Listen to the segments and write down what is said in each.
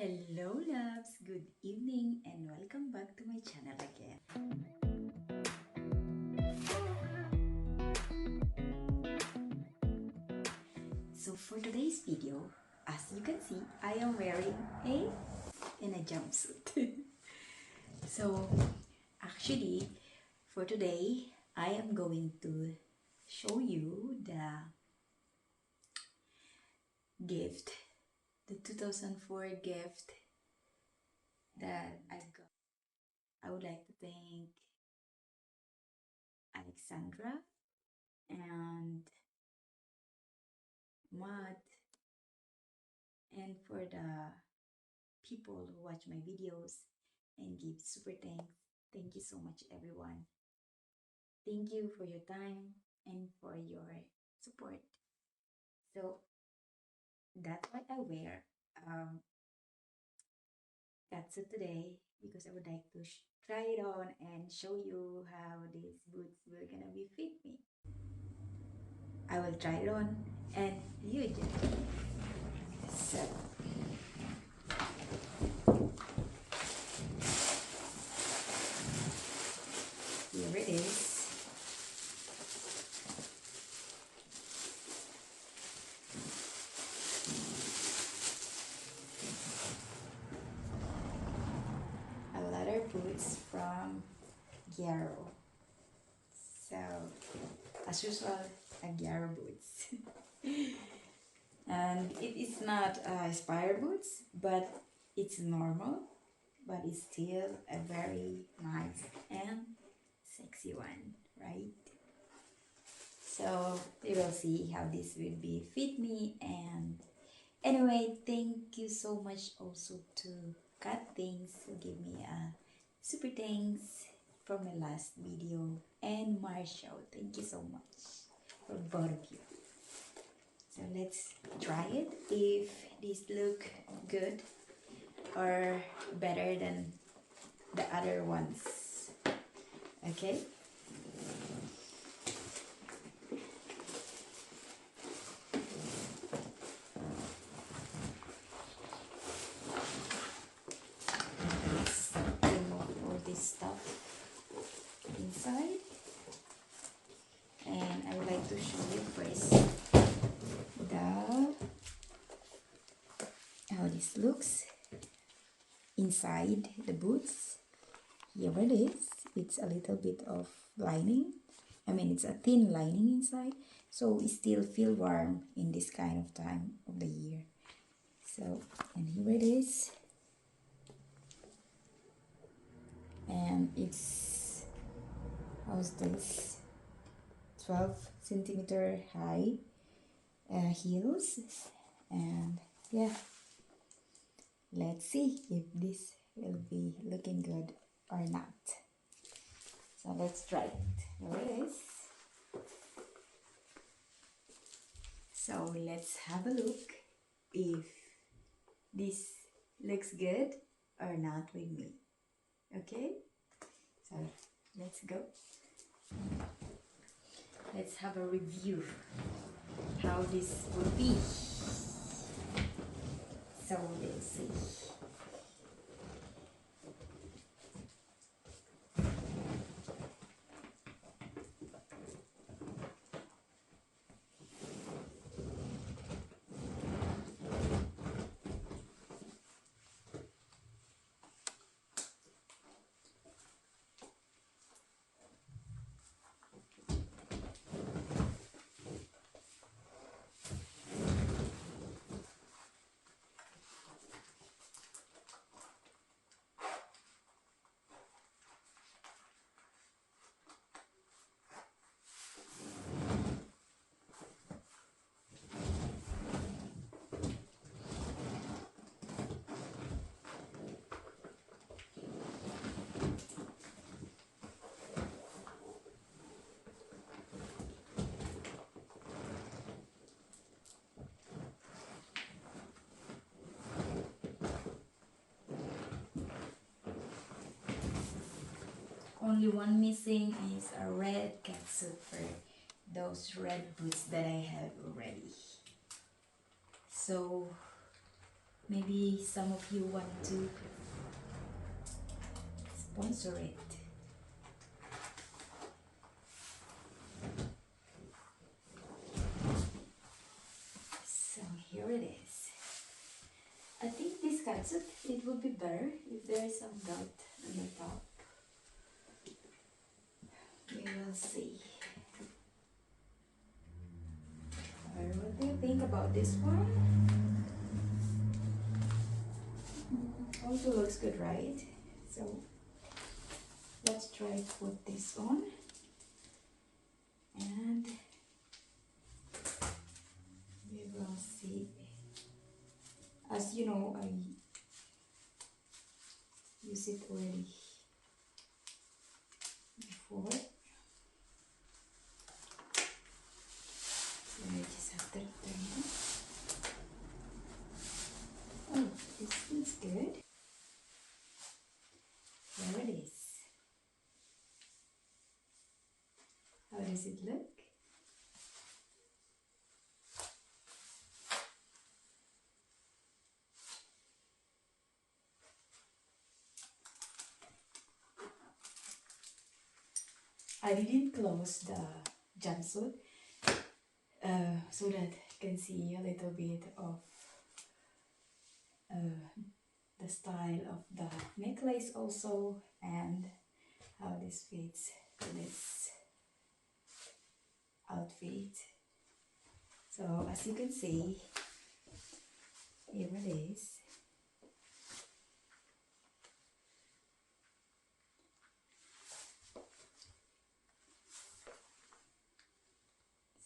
Hello loves, good evening and welcome back to my channel again. So for today's video, as you can see, I am wearing a jumpsuit. So actually for today, I am going to show you the gift, the 2004 gift that I got. I would like to thank Alexandra and Matt and for the people who watch my videos and give super thanks. Thank you so much everyone. Thank you for your time and for your support. So that's what I wear. That's it today because I would like to try it on and show you how these boots will gonna be fit me. I will try it on and you just so here it is. A leather boots from GRWM. So as usual, a GRWM boots. And it is not Spire boots, but it's normal, but it's still a very nice and sexy one, right? So we will see how this will be fit me. And anyway, thank you so much also to Cut Things who give me a super thanks from my last video, and Marshall, thank you so much for both of you. So let's try it if these look good or better than the other ones. Okay. Let's remove all this stuff inside, and I would like to show you first how this looks inside the boots. Here it is. It's a little bit of lining. I mean, it's a thin lining inside, so it still feel warm in this kind of time of the year. So, and here it is. And it's, how's this? 12 centimeter high heels. And yeah, let's see if this will be looking good or not. So let's try it. Here it is. So let's have a look if this looks good or not with me. Okay, so let's go. Let's have a review how this would be. So let's see. Only one missing is a red catsuit for those red boots that I have already. So Maybe some of you want to sponsor it. So here it is. I think this cuts it. It would be better if there is some dot on the top. We will see. What do you think about this one? Also looks good, right? So let's try to put this on, and we will see. As you know, I use it already before. So I just have to turn it. Oh, this feels good. There it is. How does it look? I didn't close the jumpsuit so that you can see a little bit of the style of the necklace also, and how this fits to this outfit. So as you can see, here it is.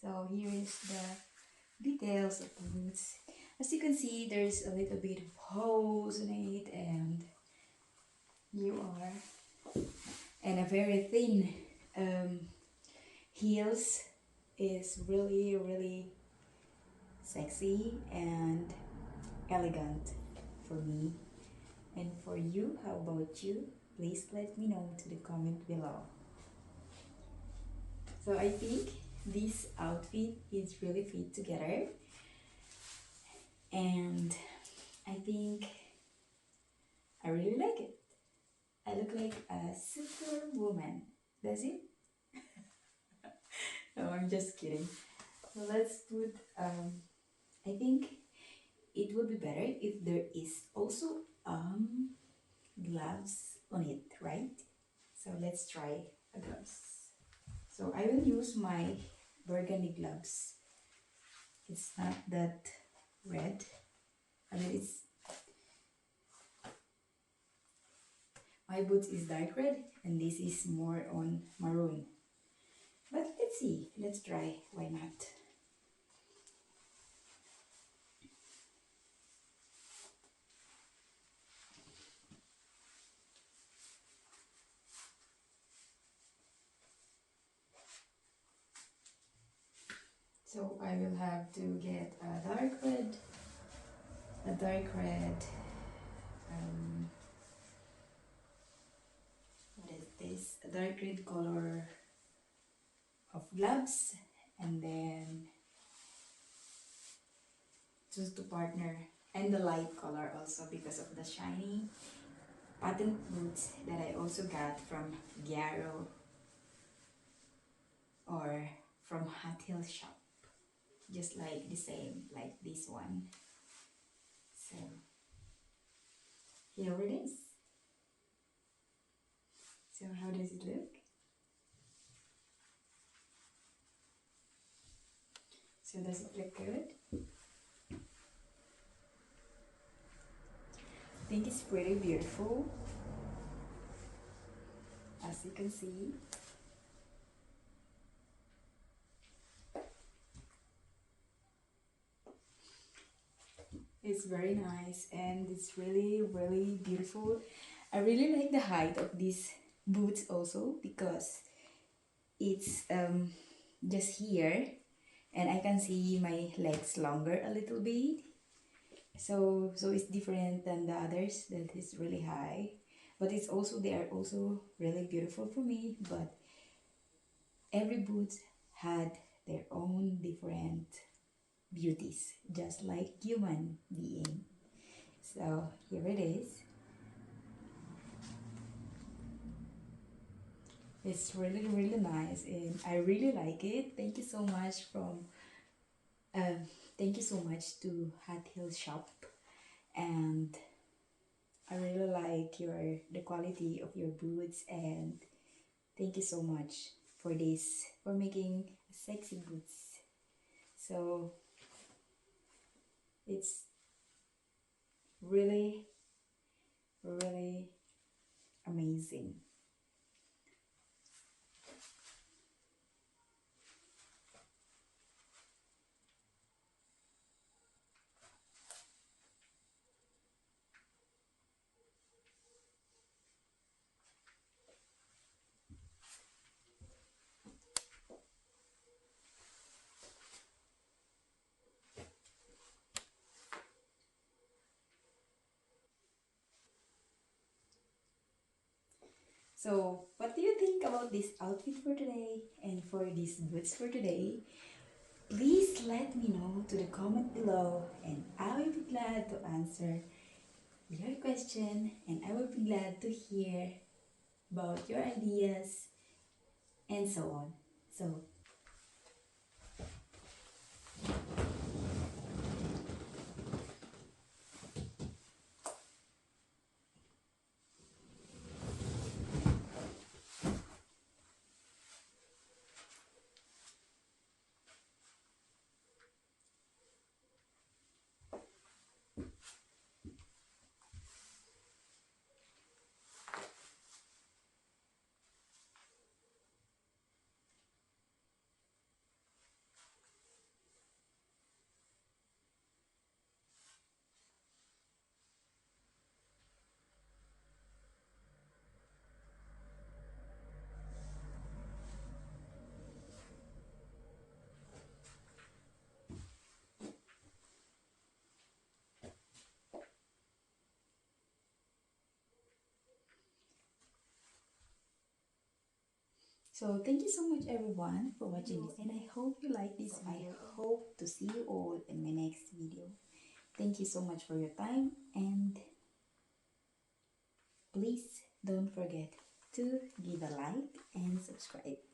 So here is the details of the boots. As you can see, there's a little bit of holes in it, and and a very thin heels is really sexy and elegant for me. And for you, how about you? Please let me know to the comment below. So I think this outfit is really fit together, and I think I really like it. I look like a superwoman. Does it? No, I'm just kidding. So let's put, I think it would be better if there is also gloves on it, right? So let's try the gloves. So I will use my burgundy gloves. It's not that red. I mean, it's my boots is dark red, and this is more on maroon. But let's see. Let's try. Why not? So I will have to get a dark red, what is this? A dark red color of gloves, and then choose to partner, and the light color also because of the shiny patent boots that I also got from Gyaro or from Hot Heel Shop. Just like the same, like this one. So here it is. So how does it look? So does it look good? I think it's pretty beautiful, as you can see. It's very nice, and it's really beautiful. I really like the height of these boots also, because it's just here, and I can see my legs longer a little bit. So it's different than the others that is really high, but it's also, they are also really beautiful for me. But every boot had their own different beauties, just like human being. So here it is. It's really, really nice and I really like it. Thank you so much um, thank you so much to Hat Hill Shop, and I really like the quality of your boots, and thank you so much for this, for making sexy boots. So it's really, really amazing. So what do you think about this outfit for today and for these boots for today? Please let me know to the comment below, and I will be glad to answer your question, and I will be glad to hear about your ideas and so on. So thank you so much everyone for watching this, and I hope you like this video. I hope to see you all in my next video. Thank you so much for your time, and please don't forget to give a like and subscribe.